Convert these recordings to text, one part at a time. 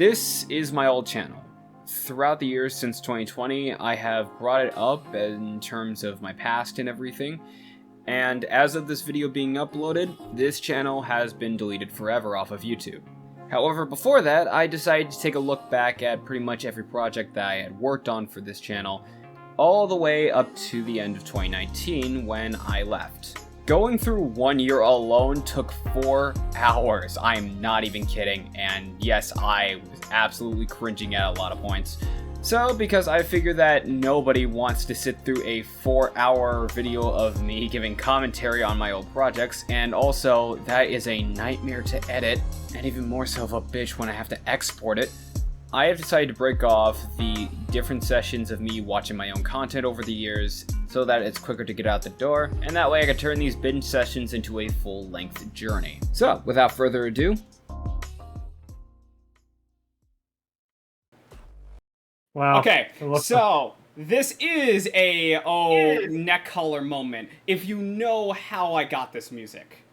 This is my old channel. Throughout the years since 2020, I have brought it up in terms of my past and everything, and as of this video being uploaded, this channel has been deleted forever off of YouTube. However, before that, I decided to take a look back at pretty much every project that I had worked on for this channel, all the way up to the end of 2019 when I left. Going through 1 year alone took 4 hours, I'm not even kidding, and yes, I was absolutely cringing at a lot of points. So, because I figured that nobody wants to sit through a 4-hour video of me giving commentary on my old projects, and also, that is a nightmare to edit, and even more so of a bitch when I have to export it, I have decided to break off the different sessions of me watching my own content over the years so that it's quicker to get out the door, and that way I can turn these binge sessions into a full-length journey. So, without further ado... Wow. Okay, so this is a neck color moment. If you know how I got this music.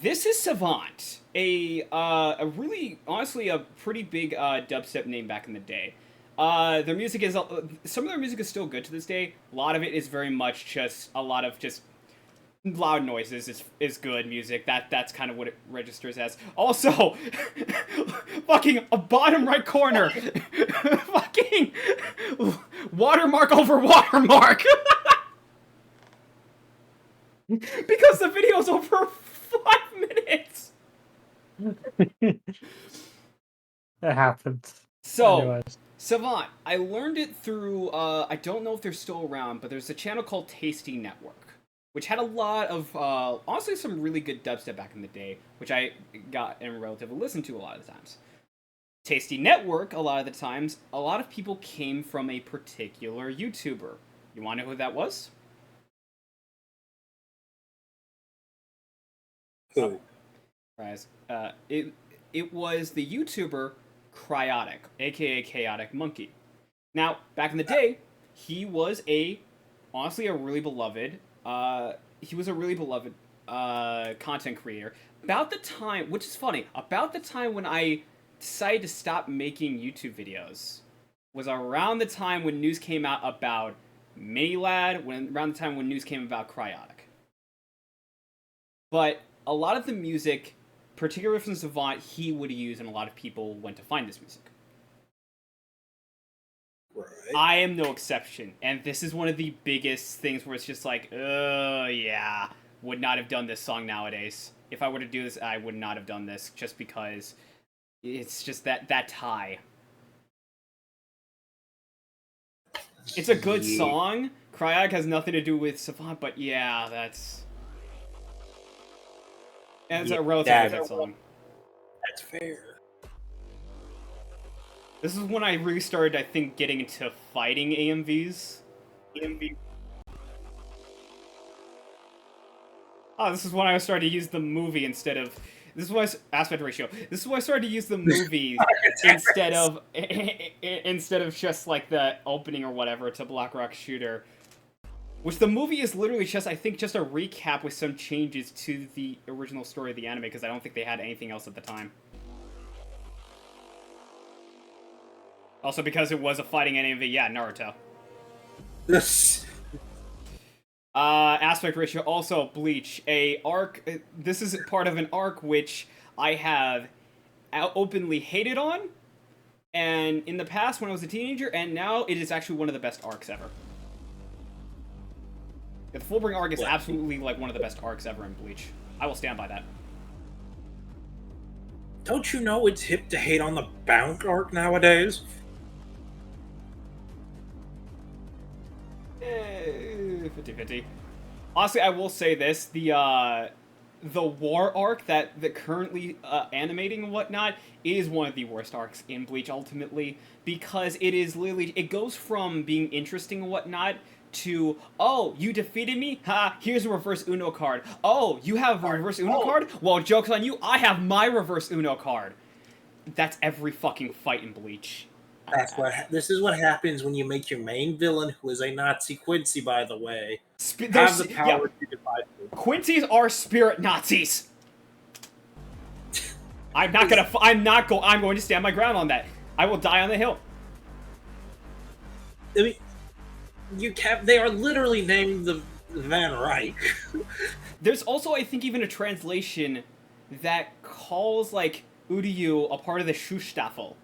This is Savant, a really, honestly, a pretty big dubstep name back in the day. Their music is, some of their music is still good to this day. A lot of it is very much just a lot of just loud noises is good music. That's kind of what it registers as. Also, fucking a bottom right corner, fucking watermark over watermark. Because the video's over 5 minutes. It happens. So, Anyways. Savant, I learned it through, I don't know if they're still around, but there's a channel called Tasty Network, which had a lot of, honestly, some really good dubstep back in the day, which I got and relatively listened to a lot of the times. Tasty Network, a lot of the times, a lot of people came from a particular YouTuber. You want to know who that was? Who? Guys, it was the YouTuber Cryotic, aka Chaotic Monkey. Now, back in the day, he was honestly a really beloved, content creator. About the time, which is funny, about the time when I decided to stop making YouTube videos, was around the time when news came out about Minilad, around the time when news came about Cryotic. But a lot of the music, particularly from Savant, he would use, and a lot of people went to find this music. Right. I am no exception, and this is one of the biggest things where it's just like, yeah, would not have done this song nowadays. If I were to do this, I would not have done this, just because it's just that tie. It's a good song. Cryotic has nothing to do with Savant, but yeah, that's... And it's a relatively good song. That's fair. This is when I really started, I think, getting into fighting AMVs. Oh, this is when I started to use the movie instead of... This is why aspect ratio. This is why I started to use the movie instead of just like the opening or whatever to Black Rock Shooter. Which the movie is literally just, I think, just a recap with some changes to the original story of the anime, because I don't think they had anything else at the time. Also because it was a fighting anime, yeah, Naruto. Aspect ratio, also Bleach, a arc, this is part of an arc which I have openly hated on, and in the past when I was a teenager, and now it is actually one of the best arcs ever. The Fullbring arc is absolutely like one of the best arcs ever in Bleach. I will stand by that. Don't you know it's hip to hate on the Bound arc nowadays? 50-50. Honestly, I will say this: the war arc that currently animating and whatnot is one of the worst arcs in Bleach ultimately, because it is literally, it goes from being interesting and whatnot to, oh, you defeated me? Ha, here's a reverse Uno card. Oh, you have a reverse Uno card? Well, joke's on you, I have my reverse Uno card. That's every fucking fight in Bleach. This is what happens when you make your main villain, who is a Nazi, Quincy, by the way, have the power to divide them. Quincy's are spirit Nazis. I'm not gonna. I'm going to stand my ground on that. I will die on the hill. I mean, they are literally named the Van Reich. There's also, I think, even a translation that calls like Udiyu a part of the Schuhstaffel.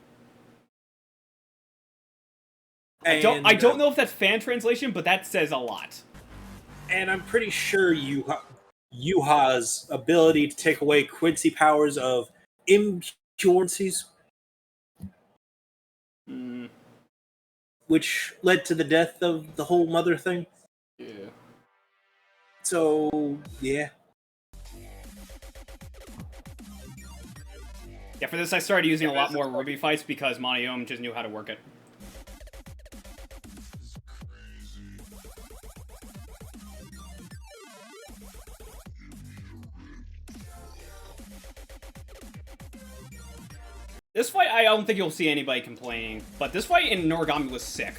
I don't know if that's fan translation, but that says a lot. And I'm pretty sure Yuha's ability to take away Quincy powers of impurities, which led to the death of the whole mother thing. Yeah. So, yeah. Yeah, for this I started using a lot more Ruby fights because Monoyome just knew how to work it. This fight, I don't think you'll see anybody complaining, but this fight in Noragami was sick.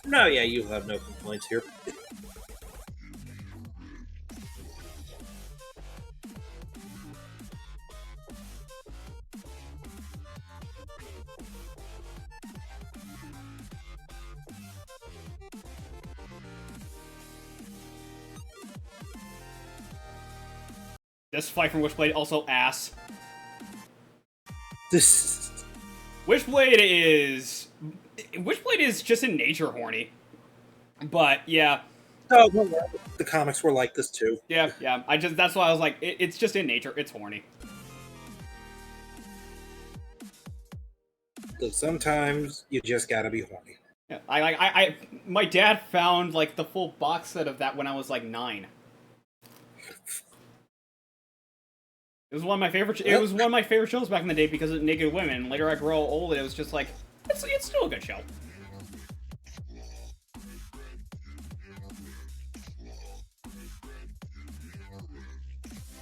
No, yeah, you have no complaints here. This fight from Witchblade also ass. This Witchblade is just in nature horny. But yeah. Oh, the comics were like this too. Yeah. That's why I was like, it's just in nature. It's horny. So sometimes you just gotta be horny. Yeah, my dad found like the full box set of that when I was like 9. It was one of my favorite. It was one of my favorite shows back in the day because of naked women. Later, I grow old, and it was just like it's still a good show.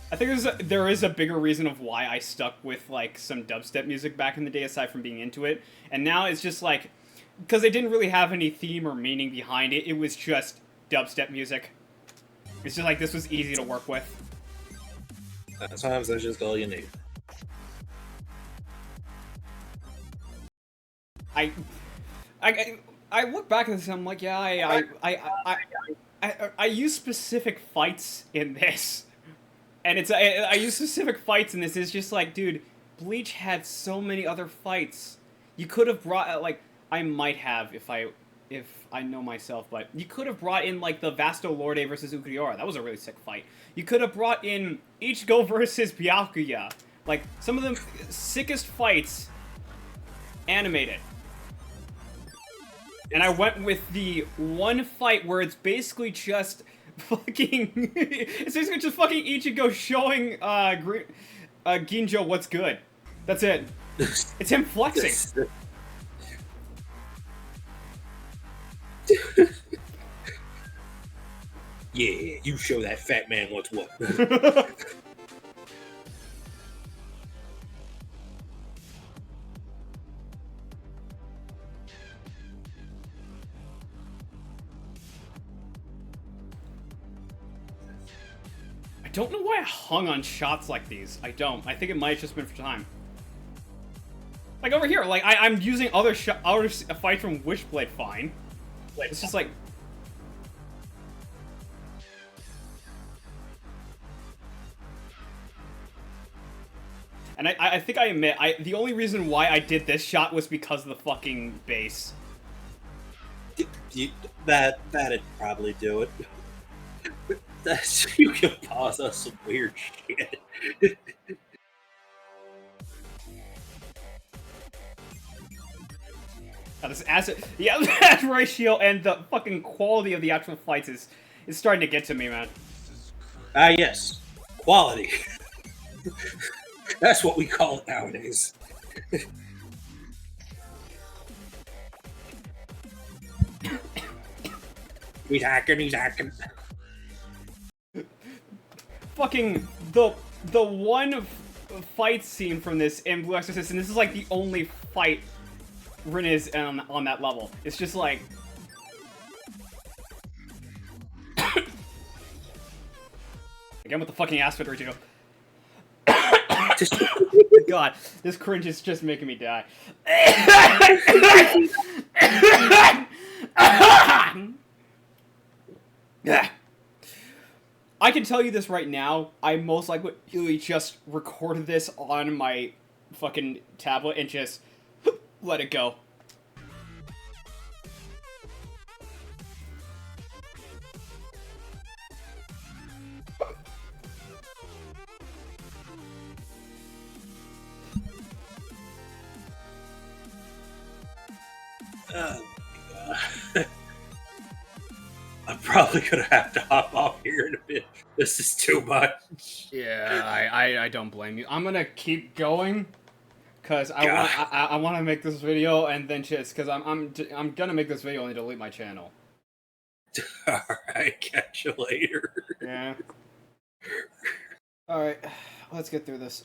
I think there is a bigger reason of why I stuck with like some dubstep music back in the day, aside from being into it. And now it's just like because they didn't really have any theme or meaning behind it. It was just dubstep music. It's just like this was easy to work with. Sometimes that's just all you need. I look back at this and I'm like, yeah, I use specific fights in this, and I use specific fights in this. It's just like, dude, Bleach had so many other fights. You could have brought like I might have if I know myself, but you could have brought in like the Vasto Lorde versus Ukuriora. That was a really sick fight. You could have brought in Ichigo versus Byakuya. Like some of the sickest fights animated. And I went with the one fight where it's basically just fucking it's basically just fucking Ichigo showing Ginjo what's good. That's it. It's him flexing. Yeah, you show that fat man what's what. I don't know why I hung on shots like these. I don't. I think it might have just been for time. Like over here, like I'm using other fight from Witchblade fine. It's just like and I think I admit, the only reason why I did this shot was because of the fucking bass. That'd probably do it. You can pause us some weird shit. This acid ratio and the fucking quality of the actual fights is starting to get to me, man. Yes. Quality. That's what we call it nowadays. He's hacking. Fucking the one fight scene from this in Blue Exorcist, and this is like the only fight Rin is on that level. It's just like again with the fucking aspect ratio. God, this cringe is just making me die. I can tell you this right now. I most likely just recorded this on my fucking tablet and just let it go. I'm probably gonna have to hop off here in a bit. This is too much. Yeah, I don't blame you. I'm gonna keep going because I want to make this video and then just because I'm gonna make this video and delete my channel. All right, catch you later. Yeah. All right, let's get through this.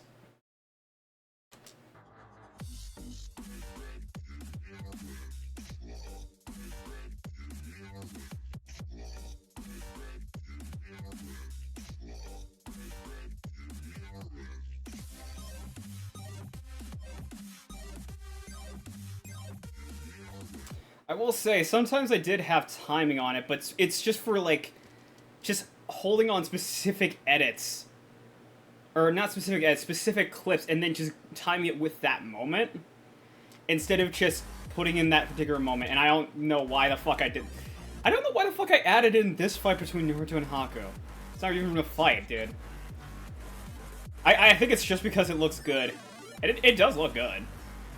I will say, sometimes I did have timing on it, but it's just for, like, just holding on specific edits. Or not specific edits, specific clips, and then just timing it with that moment. Instead of just putting in that particular moment, and I don't know why the fuck I did. I don't know why the fuck I added in this fight between Naruto and Haku. It's not even a fight, dude. I think it's just because it looks good. It does look good.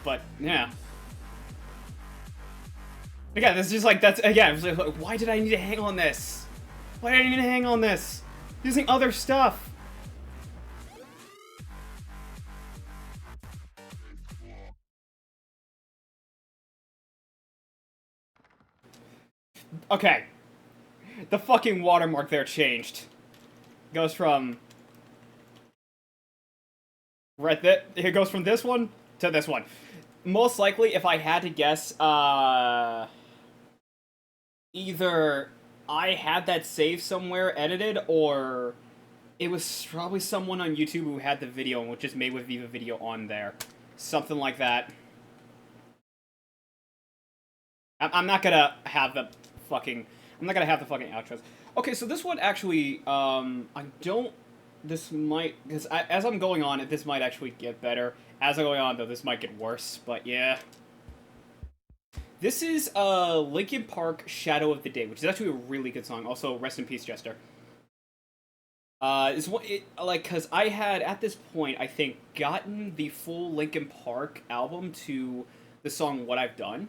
But, yeah. Again, this is just like, that's, again, it was like, why did I need to hang on this? Why did I need to hang on this? Using other stuff. Okay. The fucking watermark there changed. Goes from... right there, it goes from this one to this one. Most likely, if I had to guess, either I had that saved somewhere edited, or it was probably someone on YouTube who had the video and just made with Viva Video on there. Something like that. I'm not gonna have the fucking... I'm not gonna have the fucking outros. Okay, so this one actually, I don't... This might... because as I'm going on, this might actually get better. As I'm going on, though, this might get worse, but yeah. This is Linkin Park Shadow of the Day, which is actually a really good song. Also, rest in peace, Jester. Because I had, at this point, I think, gotten the full Linkin Park album to the song What I've Done,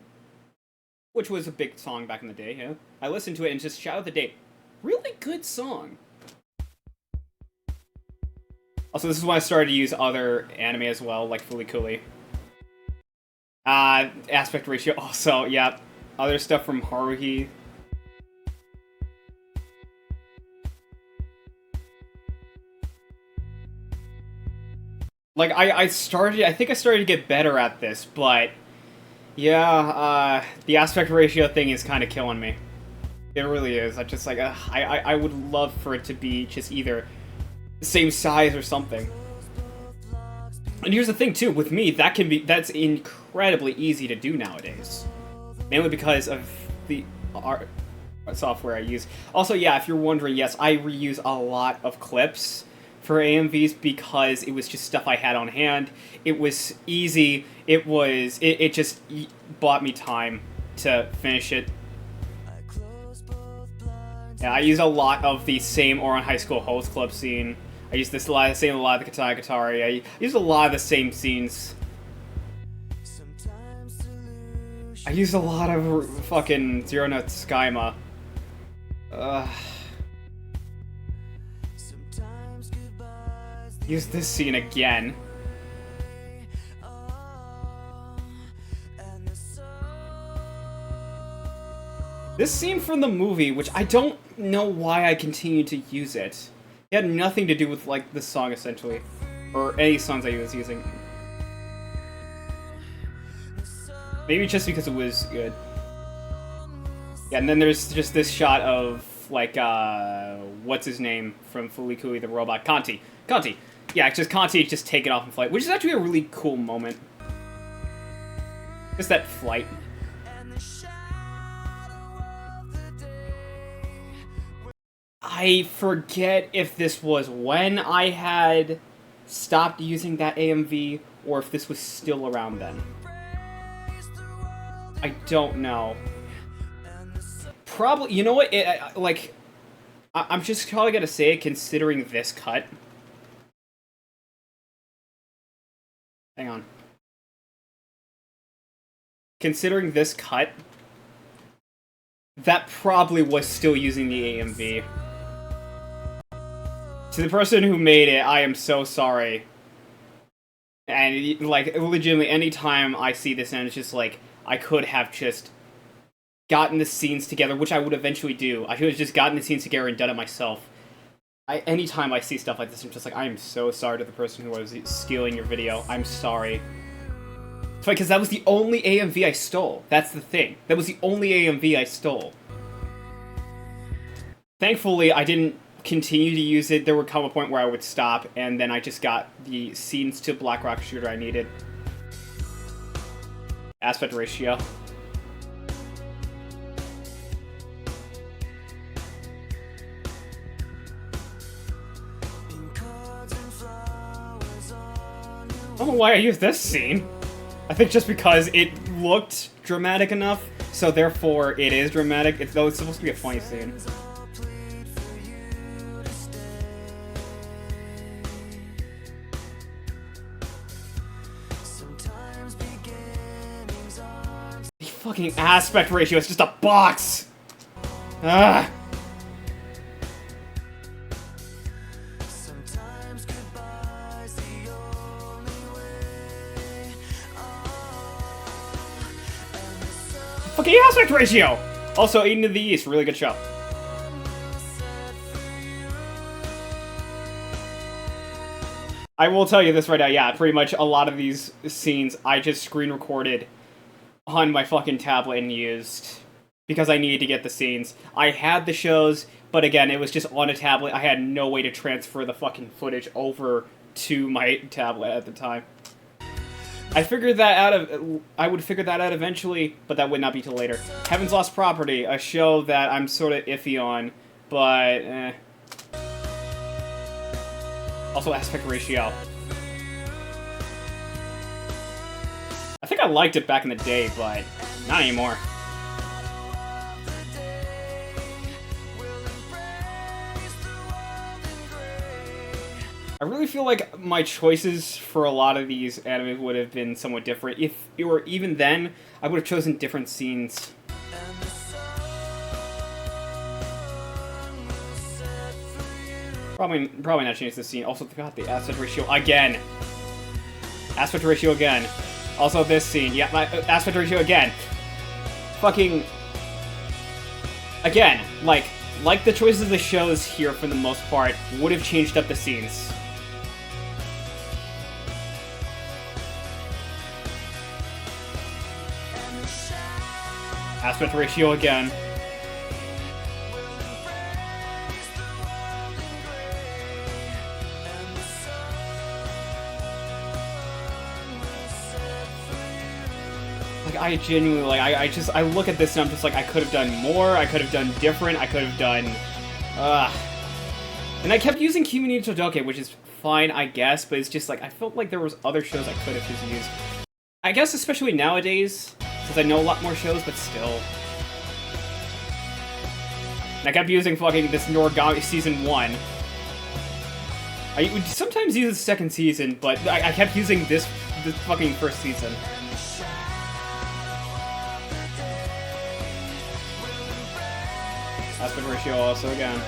which was a big song back in the day, yeah. I listened to it and just Shadow of the Day. Really good song. Also, this is when I started to use other anime as well, like Fooly Cooly. Aspect ratio also, yeah. Other stuff from Haruhi. Like, I think I started to get better at this, but... yeah, the aspect ratio thing is kind of killing me. It really is. I would love for it to be just either the same size or something. And here's the thing too, with me, that's incredibly easy to do nowadays. Mainly because of the art software I use. Also, yeah, if you're wondering, yes, I reuse a lot of clips for AMVs because it was just stuff I had on hand. It was easy. It just bought me time to finish it. Yeah, I use a lot of the same Ouran High School Host Club scene. I use a lot of the Katana Katari. I use a lot of the same scenes. I use a lot of fucking Zero Note Skyma. Use this scene again. This scene from the movie, which I don't know why I continue to use it. It had nothing to do with, like, the song, essentially. Or any songs I was using. Maybe just because it was good. Yeah, and then there's just this shot of, like, what's his name from Fooly Cooly, the robot? Kanti. yeah, just Conti just taking off in flight, which is actually a really cool moment. Just that flight. I forget if this was when I had stopped using that AMV, or if this was still around then. I don't know. Probably, you know what? I'm just probably gonna say it, considering this cut. Hang on. Considering this cut, that probably was still using the AMV. To the person who made it, I am so sorry. And, like, legitimately, anytime I see this, and it's just like, I could have just gotten the scenes together, which I would eventually do. I should have just gotten the scenes together and done it myself. Anytime I see stuff like this, I'm just like, I am so sorry to the person who was stealing your video. I'm sorry. Because that was the only AMV I stole. That's the thing. That was the only AMV I stole. Thankfully, I didn't continue to use it. There would come a point where I would stop, and then I just got the scenes to Black Rock Shooter I needed. Aspect ratio. I don't know why I used this scene. I think just because it looked dramatic enough, so therefore it is dramatic, though it's supposed to be a funny scene. The fucking aspect ratio is just a box! Ah! Fucking aspect ratio! Also, Eden of the East, really good show. I will tell you this right now, yeah, pretty much a lot of these scenes I just screen recorded on my fucking tablet and used because I needed to get the scenes. I had the shows, but again, it was just on a tablet. I had no way to transfer the fucking footage over to my tablet at the time. I figured that out I would figure that out eventually, but that would not be till later. Heaven's Lost Property, a show that I'm sort of iffy on, but eh. Also aspect ratio. I think I liked it back in the day, but not anymore. I really feel like my choices for a lot of these animes would have been somewhat different. If it were even then, I would have chosen different scenes. Probably not change the scene. Also, God, the aspect ratio again. Aspect ratio again. Also, this scene. Yeah, my aspect ratio again. Fucking. Again, like the choices of the shows here for the most part would have changed up the scenes. Aspect ratio again. Like, I genuinely, like, I look at this and I'm just like, I could have done more, I could have done different, I could have done, and I kept using Kimi ni Todoke, which is fine, I guess, but it's just like, I felt like there was other shows I could have just used. I guess especially nowadays, since I know a lot more shows, but still. And I kept using fucking this Noragami Season 1. I would sometimes use the second season, but I kept using this fucking first season. Aspect ratio also again.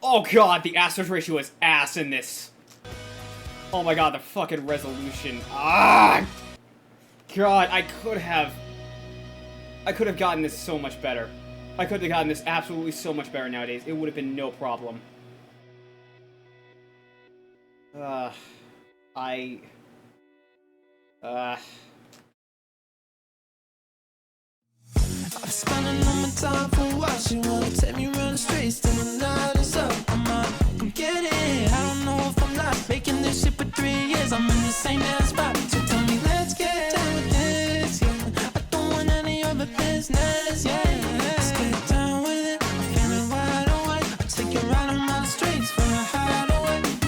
Oh god, the aspect ratio is ass in this. Oh my god, the fucking resolution. Ah! God, I could have gotten this so much better. I could have gotten this absolutely so much better nowadays. It would have been no problem. I'm spending all my time for watching. Wanna take me running straight, till the night is up. I'm get it. I don't know if I'm not making this shit for 3 years. I'm in the same damn